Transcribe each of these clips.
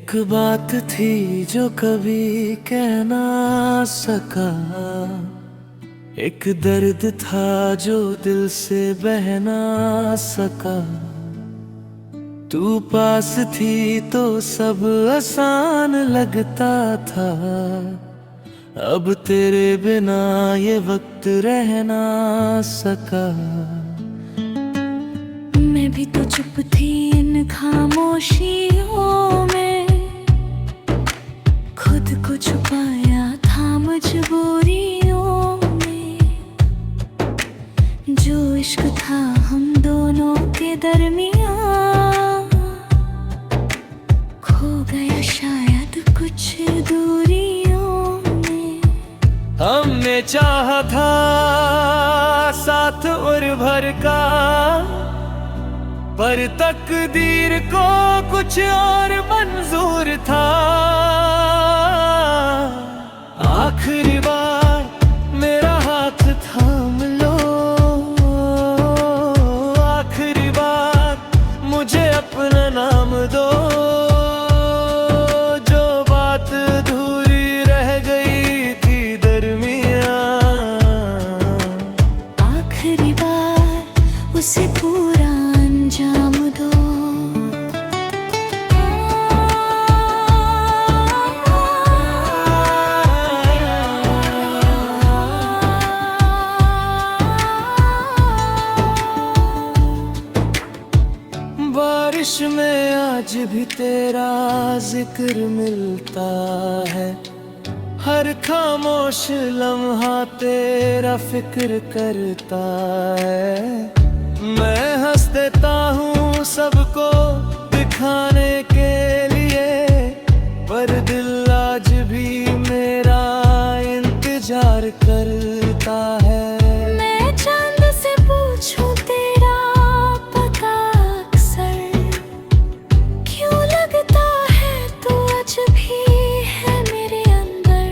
एक बात थी जो कभी कह ना सका, एक दर्द था जो दिल से बह ना सका। तू पास थी तो सब आसान लगता था, अब तेरे बिना ये वक्त रह ना सका। मैं भी तो चुप थी इन खामोशियों में, खुद को छुपाया था मजबूरियों में। जो इश्क था हम दोनों के दरमियां, खो गया शायद कुछ दूरियों में। हमने चाहा था साथ उम्र भर का, पर तकदीर को कुछ और मंजूर था। आखिरी बार मेरा हाथ थाम लो, आखिरी बार मुझे अपना नाम दो। जो बात अधूरी रह गई थी दरमियां, आखिरी बार उसे पूरा अंजाम दो। बारिश में आज भी तेरा जिक्र मिलता है, हर खामोश लम्हा तेरा फिक्र करता है। मैं हंस देता हूँ सबको दिखाने के लिए, पर दिल आज भी मेरा इंतजार करता है। मैं चांद से पूछूं तेरा पता अक्सर, क्यों लगता है तू आज भी है मेरे अंदर।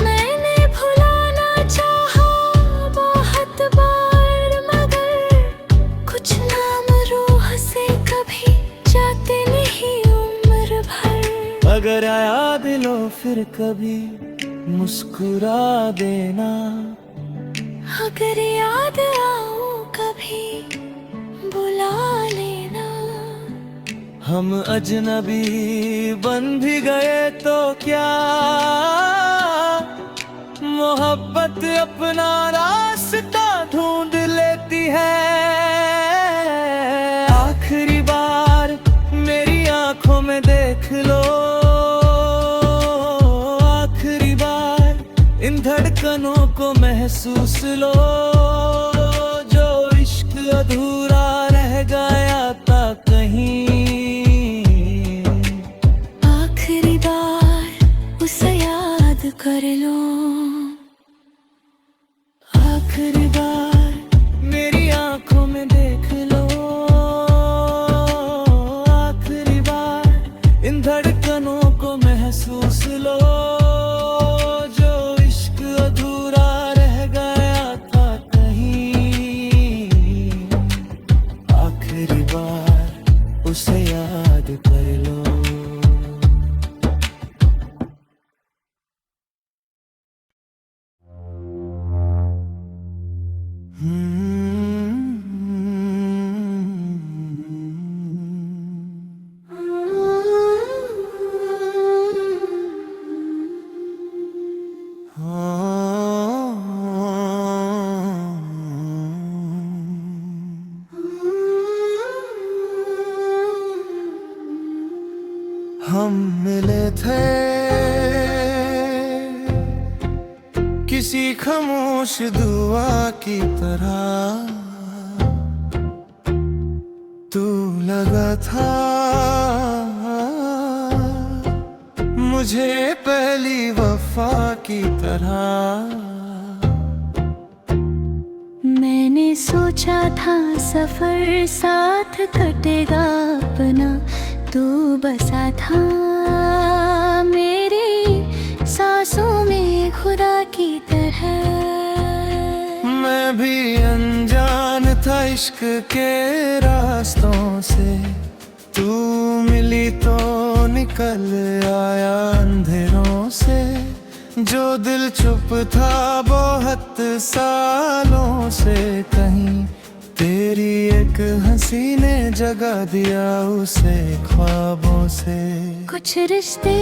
मैंने भुलाना चाहा बहुत बार, मगर कुछ नाम रूह से कभी जाते नहीं उम्र भर। अगर आया दिलो फिर कभी मुस्कुरा देना, अगर याद आओ कभी बुला लेना। हम अजनबी बन भी गए तो क्या, मोहब्बत अपना रास्ता ढूंढ लेती है। आखिरी बार मेरी आंखों में देख लो, आखिरी बार इन धड़कनों को महसूस लो। जो इश्क अधूरा रह गया था कहीं, आखिरी बार उसे याद कर लो। आखिरी बार मेरी आंखों में देख लो, आखिरी बार इन धड़कनों को महसूस लो। जो इश्क अधूरा रह गया था कहीं, आखिरी बार उसे याद कर लो। हम मिले थे किसी खामोश दुआ की तरह, तू लगा था मुझे पहली वफा की तरह। मैंने सोचा था सफर साथ कटेगा अपना, तू बसा था मेरी सांसों में खुदा की तरह। मैं भी अनजान था इश्क के रास्तों से, तू मिल मिली तो निकल आया अंधेरों से, जो दिल चुप था बहुत सालों से। कहीं तेरी एक हंसी ने जगा दिया उसे ख्वाबों से। कुछ रिश्ते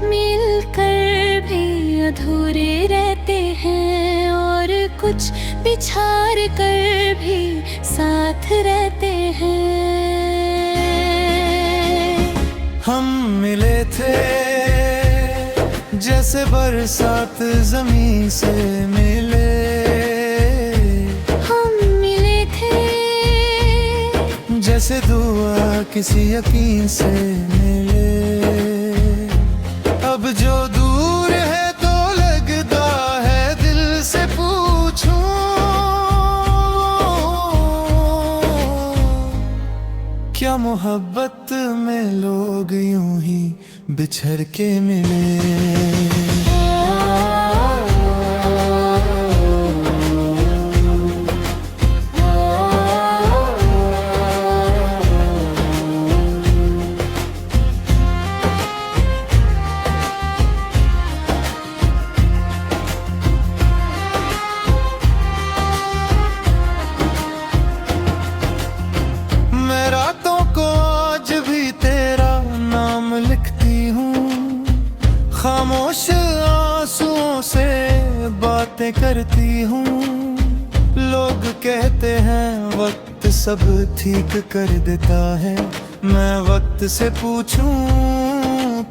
मिलकर भी अधूरे रहते हैं, और कुछ बिछाड़ कर भी साथ रहते हैं। हम मिले थे जैसे बरसात जमीन से मिले, हम मिले थे जैसे दुआ किसी यकीन से मिले। अब जो दूर है तो लगता है दिल से पूछूं, क्या मोहब्बत में लोग यूं ही बिछड़ के मिले। मैं रातों को आज भी तेरा नाम लिखती हूँ, खामोश आंसुओं से बातें करती हूँ। लोग कहते हैं वक्त सब ठीक कर देता है, मैं वक्त से पूछूं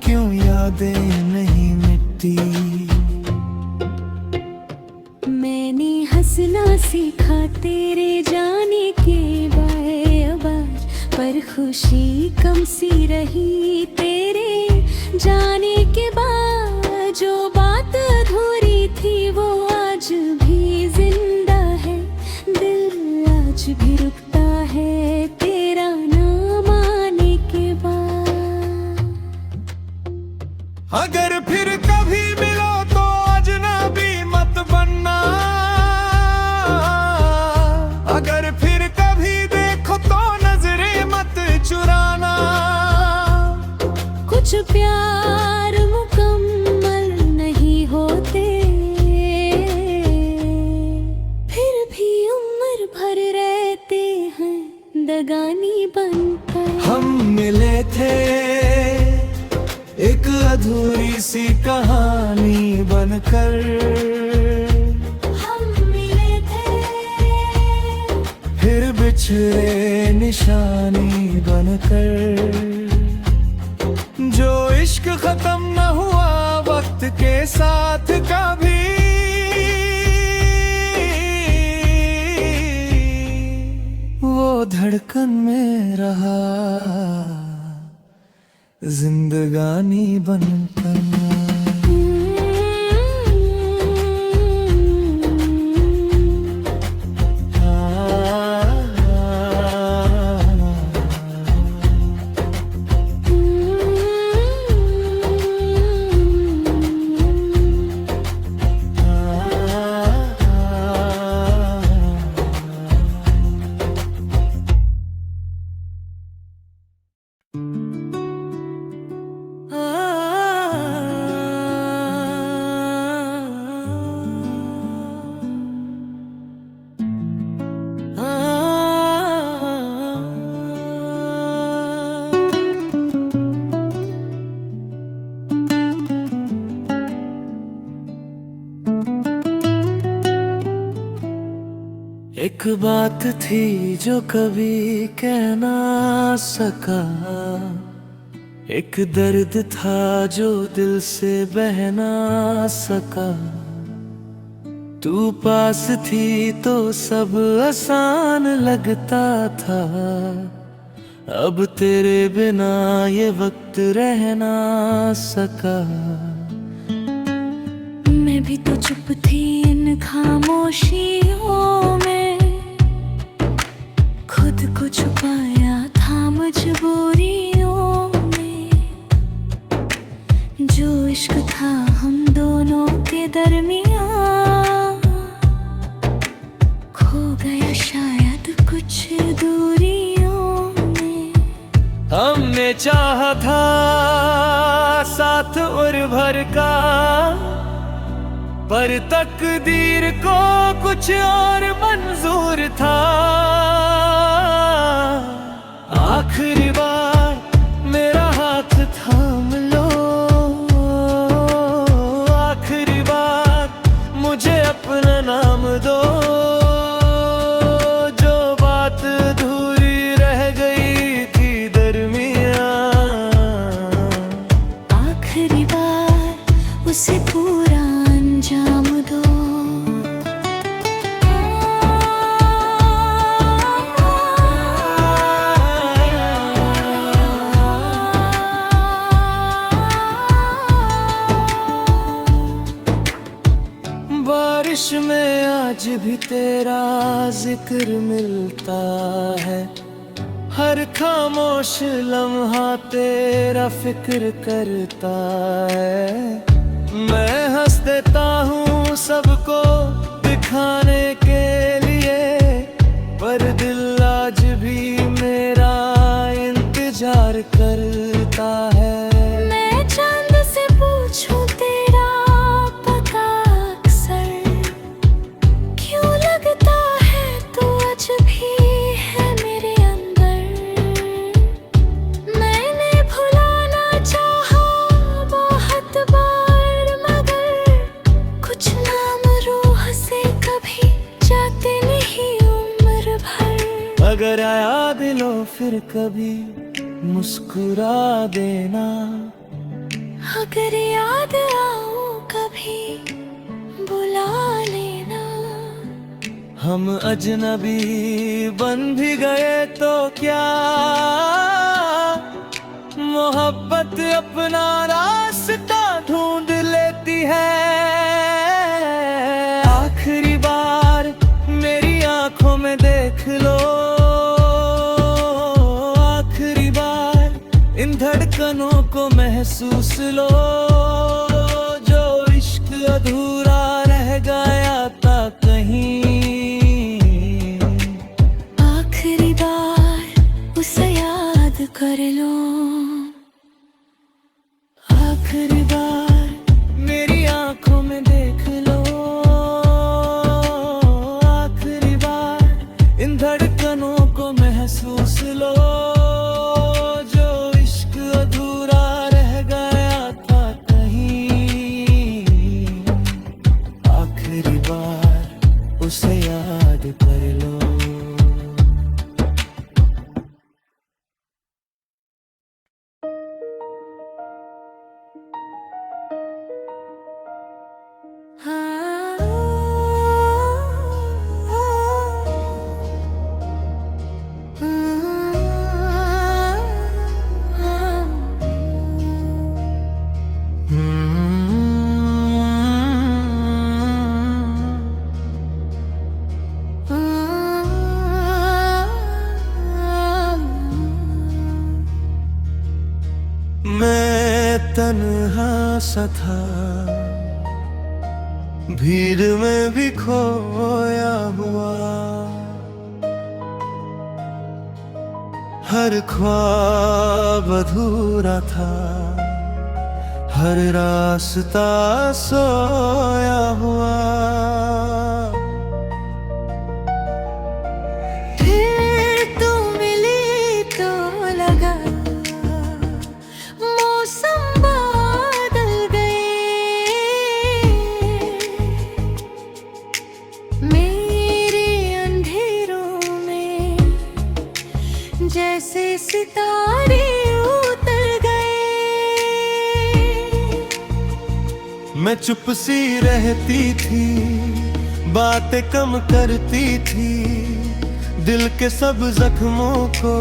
क्यों यादें नहीं मिटती। मैंने हंसना सीखा तेरे जाने के बाद, पर खुशी कम सी रही तेरे जाने के बाद। जो बात अधूरी थी वो आज भी जिंदा है, दिल आज भी रुकता है तेरा नाम आने के बाद। अगर फिर कभी मिलो तो अजनबी मत बनना, अगर फिर कभी देखो तो नजरें मत चुराना। कुछ प्यार मुकम्मल नहीं होते, फिर भी उम्र भर रहते हैं दगानी बनकर। हम मिले थे एक अधूरी सी कहानी बनकर, हम मिले थे फिर बिछड़े निशानी बनकर। जो इश्क खत्म न हुआ वक्त के साथ कभी, वो धड़कन में रहा जिंदगानी बनकर। एक बात थी जो कभी कह ना सका, एक दर्द था जो दिल से बह ना सका। तू पास थी तो सब आसान लगता था, अब तेरे बिना ये वक्त रह ना सका। मैं भी तो चुप थी इन खामोशियों में, खुद को छुपाया था मजबूरियों में। जो इश्क था हम दोनों के दरमियां, खो गया शायद कुछ दूरियों में। हमने चाहा प्यार का, पर तकदीर को कुछ और मंजूर था। आखिरी बार मेरा हाथ थाम लो, आखिरी बार मुझे अपना नाम दो। जो बात अधूरी रह गई थी दरमियां, आखिरी बार उसे पूरा अंजाम दो। बारिश में आज भी तेरा जिक्र मिलता है, हर खामोश लम्हा तेरा फिक्र करता है। मैं हंस देता हूँ सबको दिखाने के लिए, पर दिल आज भी मेरा इंतजार करता है। मैं चांद से पूछूं तेरा पता अक्सर, क्यों लगता है तू आज भी है मेरे अंदर। मैंने भुलाना चाहा बहुत बार, मगर कुछ नाम रूह से कभी जाते नहीं उम्र भर। अगर याद लो फिर कभी मुस्कुरा देना, अगर याद आओ कभी बुला लेना। हम अजनबी बन भी गए तो क्या, मोहब्बत अपना रास्ता ढूंढ लेती है। आखिरी बार मेरी आंखों में देख लो, आखिरी बार इन धड़कनों को महसूस लो। जो इश्क अधूरा रह गया था कहीं, आखिरी बार उसे याद कर लो। आखिरी बार मेरी आंखों में देख लो, आखिरी बार इन धड़कनों को महसूस लो। जो इश्क अधूरा रह गया था कहीं, आखिरी बार उसे याद कर लो। मैं तन्हा सा था, भीड़ में भी खोया हुआ, हर ख्वाब अधूरा था, हर रास्ता सोया हुआ। फिर तू मिली तो लगा मौसम बदल गए, मेरे अंधेरों में जैसे सितारे उतर गए। मैं चुप सी रहती थी, बातें कम करती थी, दिल के सब जख्मों को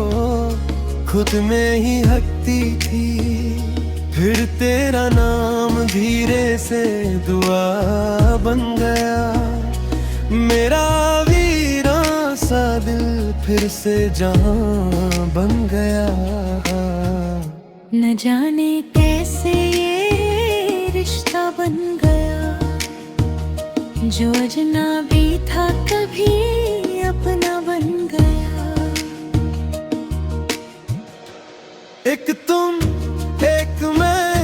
खुद में ही हटती थी। फिर तेरा नाम धीरे से दुआ बन गया, मेरा वीरान सा दिल फिर से जहां बन गया। न जाने कैसे ये रिश्ता बन गया, जो अजनबी था कभी अपना बन गया। एक तुम एक मैं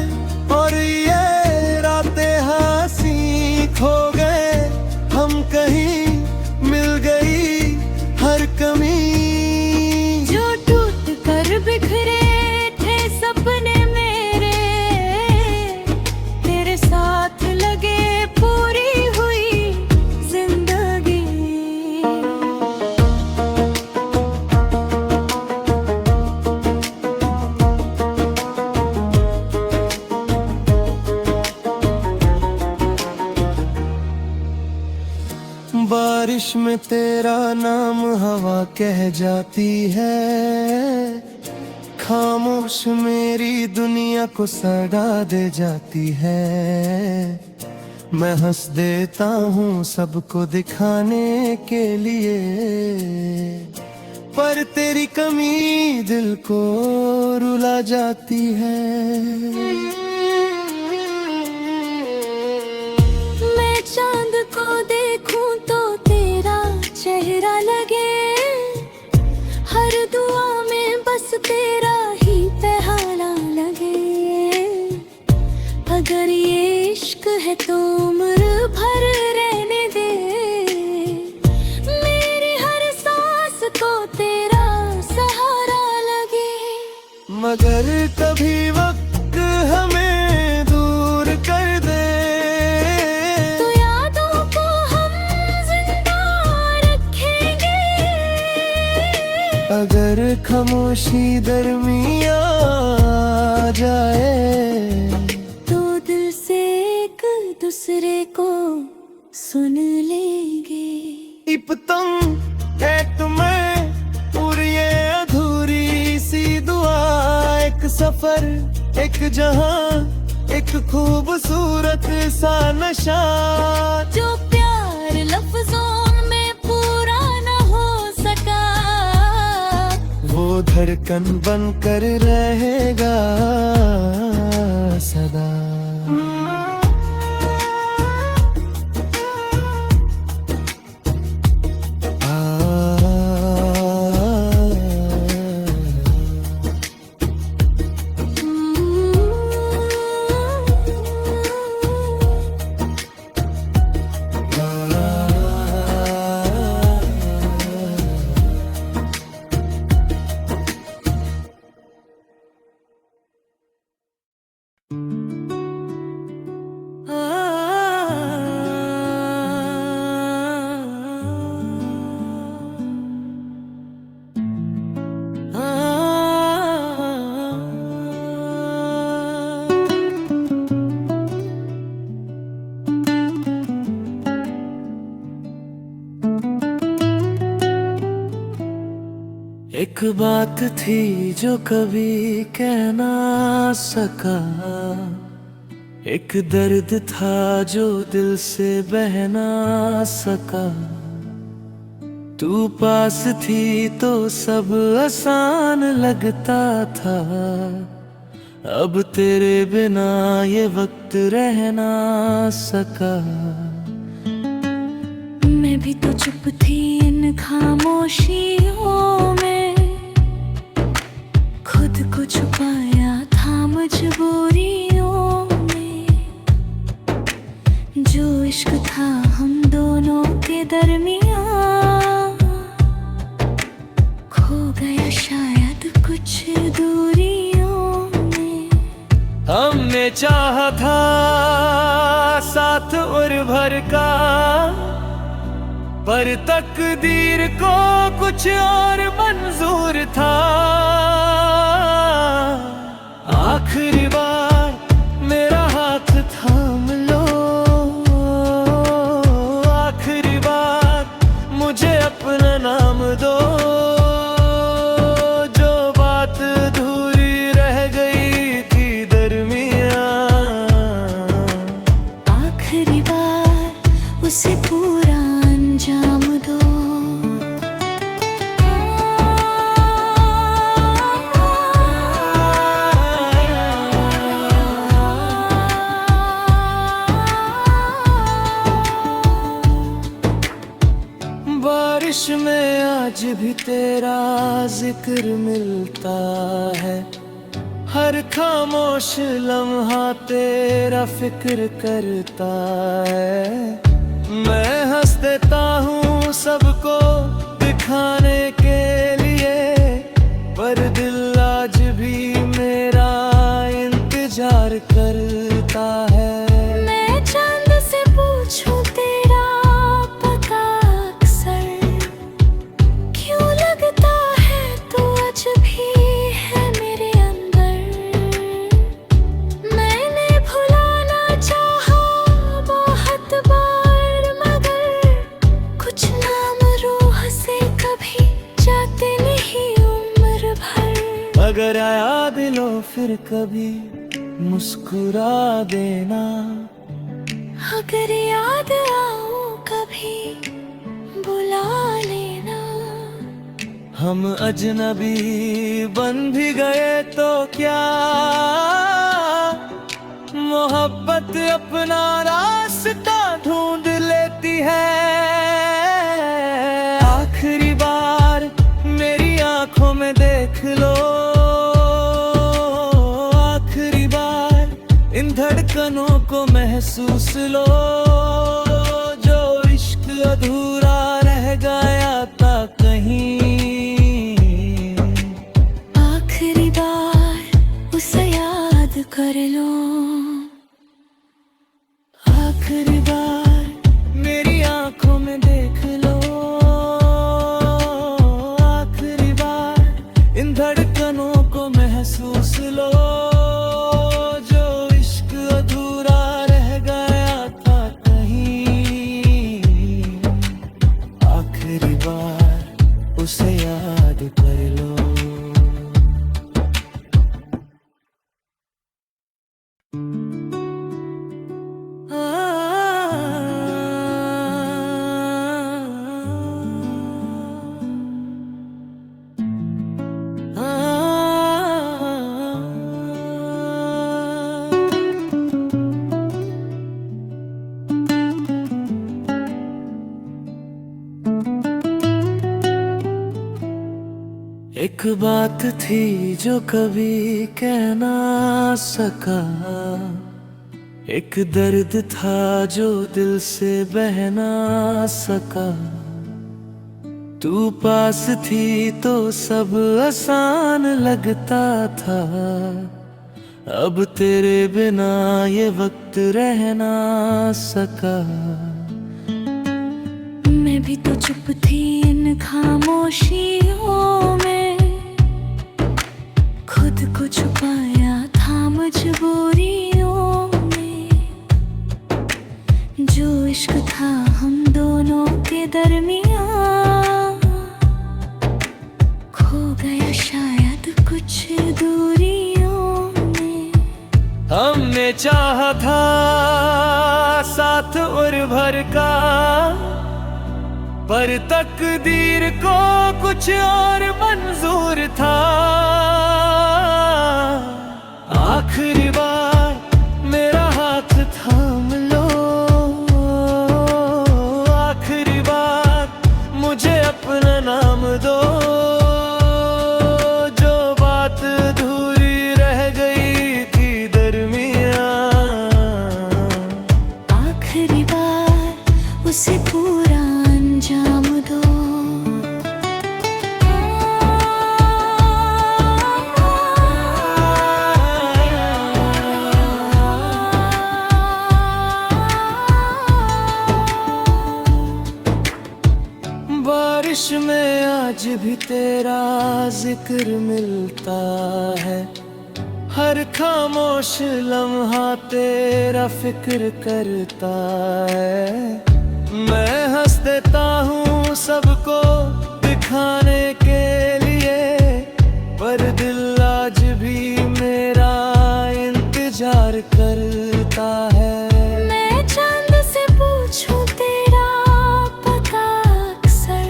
और ये खो गए हम कहीं, मिल गई हर कमी। जो टूट कर बिखरे थे सपने मेरे, तेरे साथ लगे पूरी हुई जिंदगी। बारिश में तेरा नाम हवा कह जाती है, खामोश मेरी दुनिया को सड़ा दे जाती है। मैं हंस देता हूँ सबको दिखाने के लिए, पर तेरी कमी दिल को रुला जाती है। मैं चांद को देखूं तो तेरा चेहरा लगे, हर दुआ में बस तेरा ही पहला लगे। अगर ये इश्क है तो उम्र भर रहने दे, मेरी हर सांस को तेरा सहारा लगे। मगर कभी वक्त हमें दूर कर दे, तो यादों को हम जिंदा रखेंगे। अगर खामोशी दरमिया आ जाए, तो दिल से एक दूसरे को सुन लेंगे। एक पतंग एक मैं और ये अधूरी सी दुआ, एक सफर एक जहां, एक खूबसूरत सा नशा। जो प्यार लफ्जों में पूरा न हो सका, वो धड़कन बनकर रहेगा सदा। एक बात थी जो कभी कह ना सका, एक दर्द था जो दिल से बह ना सका। तू पास थी तो सब आसान लगता था, अब तेरे बिना ये वक्त रह ना सका। मैं भी तो चुप थी इन खामोशियों में, खुद को छुपाया था मजबूरियों में। जो इश्क था हम दोनों के दरमियां, खो गया शायद कुछ दूरियों में। हमने चाहा था साथ उम्र भर का, पर तकदीर को कुछ और मंजूर था। आखिरी बार मेरा हाथ थाम लो, आखिरी बार मुझे अपना नाम दो। जो बात अधूरी रह गई थी दरमियां, आखिरी बार उसे पूरा अंजाम दो। बारिश में आज भी तेरा जिक्र मिलता है, हर खामोश लम्हा तेरा फिक्र करता है। फिर कभी मुस्कुरा देना। अगर याद आऊं कभी बुला लेना। हम अजनबी बन भी गए तो क्या, मोहब्बत अपना रास्ता ढूंढ लेती है। आखिरी बार मेरी आंखों में देख लो, आखिरी बार इन धड़कनों को महसूस लो, जो इश्क अधूरा रह गया था कहीं। आखिरी बार उसे याद कर लो। आखिरी बार मेरी आंखों में देख लो, आखिरी बार इन धड़कनों को महसूस लो, जो इश्क अधूरा रह गया था कहीं। आखिरी बार उसे याद कर लो। एक बात थी जो कभी कह ना सका, एक दर्द था जो दिल से बह ना सका। तू पास थी तो सब आसान लगता था, अब तेरे बिना ये वक्त रह ना सका। मैं भी तो चुप थी इन खामोशियों में, खुद को छुपाया था मजबूरियों में। जो इश्क था हम दोनों के दरमियां, खो गया शायद कुछ दूरियों में। हमने चाहा था साथ उम्र भर का, पर तकदीर को कुछ और मंजूर था। आखिरी बार मेरा हाथ थाम लो, आखिरी बार मुझे अपना नाम दो, जो बात अधूरी रह गई थी दरमियां। आखिरी बार उसे पूरा अंजाम दो। बारिश में आज भी तेरा जिक्र मिलता है, हर खामोश लम्हा तेरा फिक्र करता है। मैं हंस देता हूँ सबको दिखाने के लिए, पर दिल आज भी मेरा इंतजार करता है। मैं चांद से पूछूं तेरा पता अक्सर,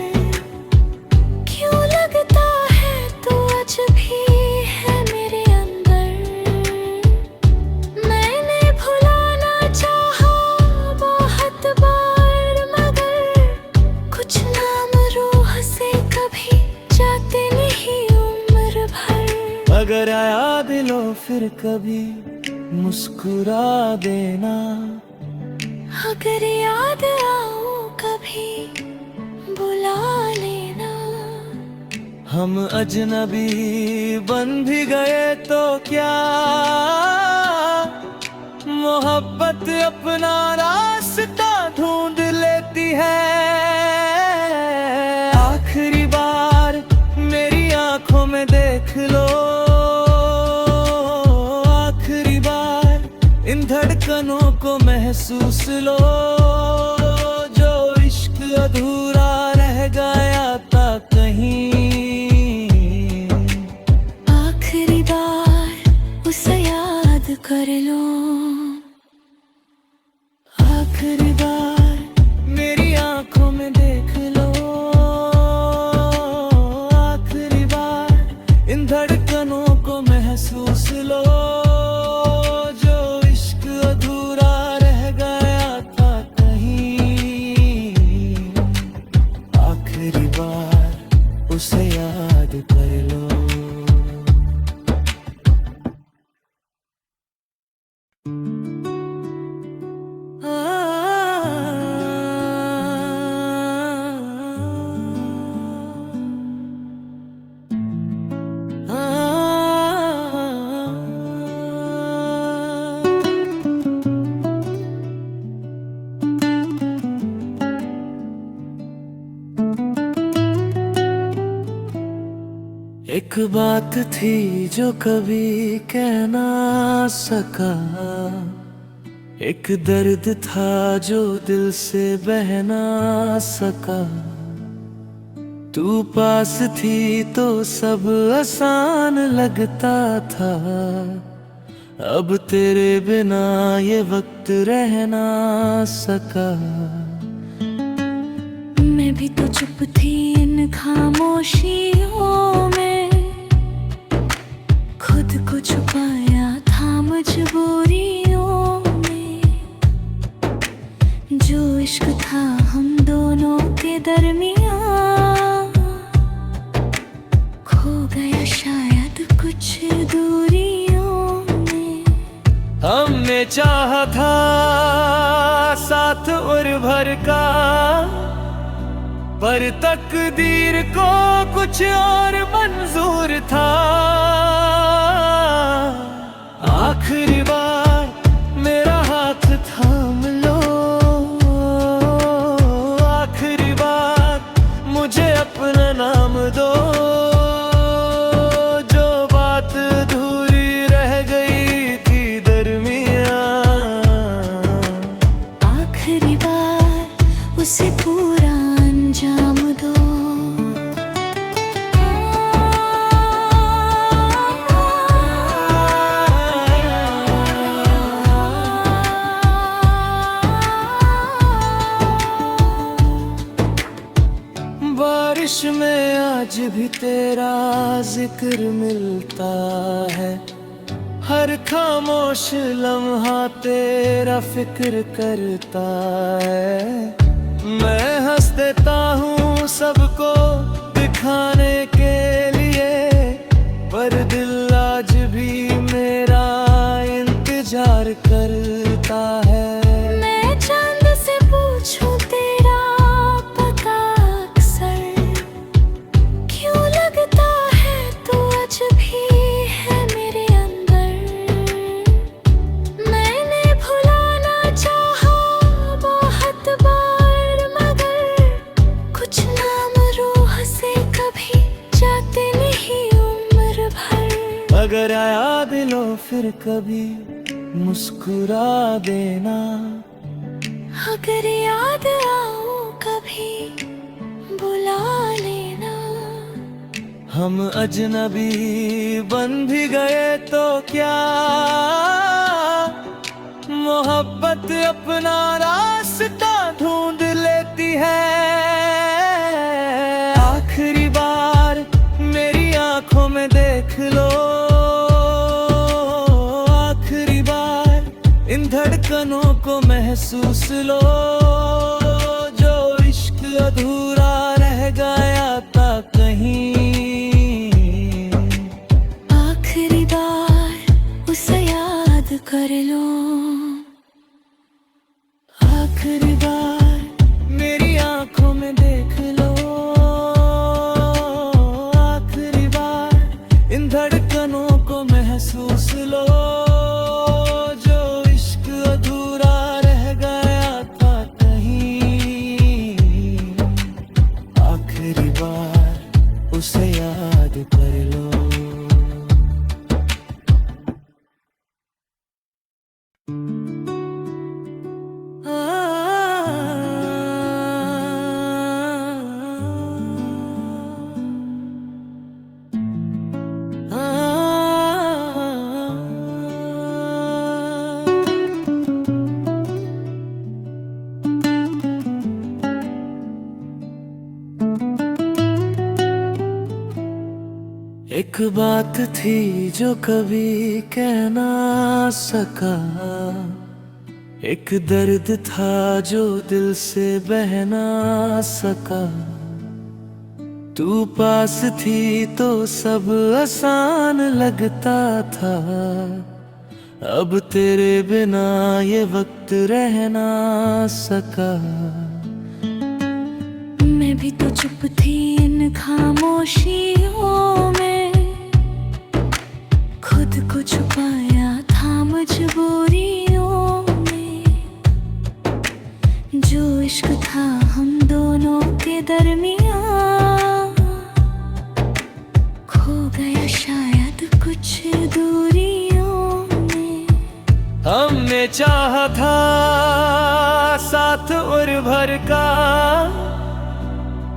क्यों लगता है तू आज भी है मेरे अंदर। मैंने भुलाना चाहा बहुत बार, मगर कुछ नाम रूह से कभी जाते नहीं उम्र भर। अगर आया दिलो फिर कभी मुस्कुरा देना। अगर याद आऊं कभी बुला लेना। हम अजनबी बन भी गए तो क्या, मोहब्बत अपना रास्ता ढूंढ लेती है। आखिरी बार मेरी आंखों में देख लो, आखिरी बार इन धड़कनों को महसूस लो, जो इश्क अधूरा रह गया था कहीं। आखिरी बार एक बात थी जो कभी कह ना सका, एक दर्द था जो दिल से बह ना सका। तू पास थी तो सब आसान लगता था, अब तेरे बिना ये वक्त रह ना सका। मैं भी तो चुप थी इन खामोशियों में, खुद को छुपाया था मजबूरियों में। जो इश्क था हम दोनों के दरमियां, खो गया शायद कुछ दूरियों में। हमने चाहा था साथ उम्र भर का, पर तकदीर को कुछ और मंजूर था। आखिरी बार मेरा हाथ थाम लो, आखिरी बार मुझे अपना नाम दो। जो बात अधूरी रह गई थी दरमियां, आखिरी बार उसे पूरा अंजाम दो। बारिश में आज भी तेरा जिक्र मिलता है, हर खामोश लम्हा तेरा फिक्र करता है। मैं हंस देता हूँ सबको दिखाने के लिए, पर दिल आज भी मेरा इंतजार करता है। मैं चांद से पूछूं तेरा पता अक्सर, क्यों लगता है तू आज भी है मेरे अंदर। मैंने भुलाना चाहा बहुत बार, मगर कुछ नाम रूह से कभी जाते नहीं उम्र भर। अगर याद लो फिर कभी मुस्कुरा देना, अगर याद आओ कभी बुला लेना। हम अजनबी बन भी गए तो क्या, मोहब्बत अपना रास्ता ढूंढ लेती है। आखिरी बार मेरी आंखों में देख लो, आखिरी बार इन धड़कनों को महसूस लो। जो इश्क अधूरा रह गया था कहीं, आखिरी बार उसे याद कर लो। आखिरी बार मेरी आंखों में देख लो, आखिरी बार इन धड़कनों को महसूस लो। जो इश्क अधूरा रह गया था कहीं, आखिरी बार उसे याद कर लो। एक बात थी जो कभी कह ना सका, एक दर्द था जो दिल से बह ना सका। तू पास थी तो सब आसान लगता था, अब तेरे बिना ये वक्त रह ना सका। मैं भी तो चुप थी इन खामोशियों में, खुद को छुपाया था मजबूरियों में। जो इश्क था हम दोनों के दरमियां, खो मैंने चाहा था साथ उम्र भर का,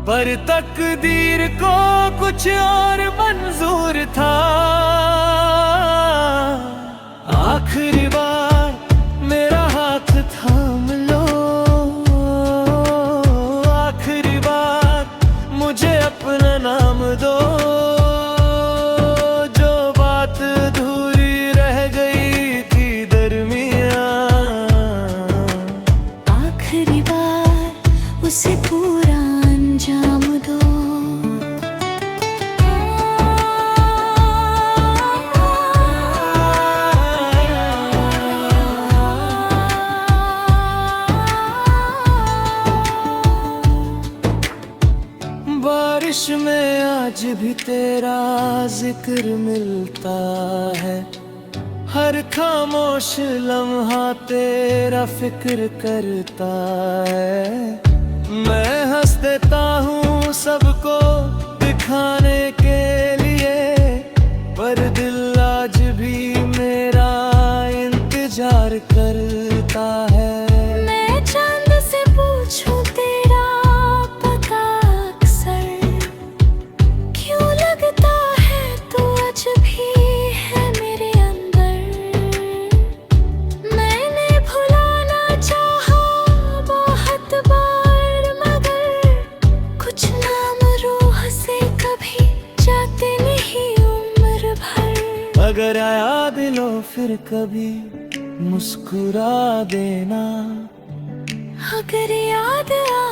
पर तकदीर को कुछ और मंजूर था। आखिरी बार मेरा हाथ थाम लो, आखिरी बार मुझे अपना नाम दो। जो बात अधूरी रह गई थी दरमियां, आखिरी बार उसे पूरा अंजाम दो। बारिश में आज भी तेरा जिक्र मिलता है, हर खामोश लम्हा तेरा फिक्र करता है। मैं हंस देता हूँ सबको दिखाने के लिए, पर दिल आज भी मेरा इंतजार करता है। मैं चांद से पूछूं तेरा पता अक्सर, क्यों लगता है तू आज भी है मेरे अंदर। मैंने भुलाना चाहा बहुत बार, मगर कुछ नाम रूह से कभी जाते नहीं उम्र भर। अगर आया दिलो फिर कभी मुस्कुरा देना, अगर याद आ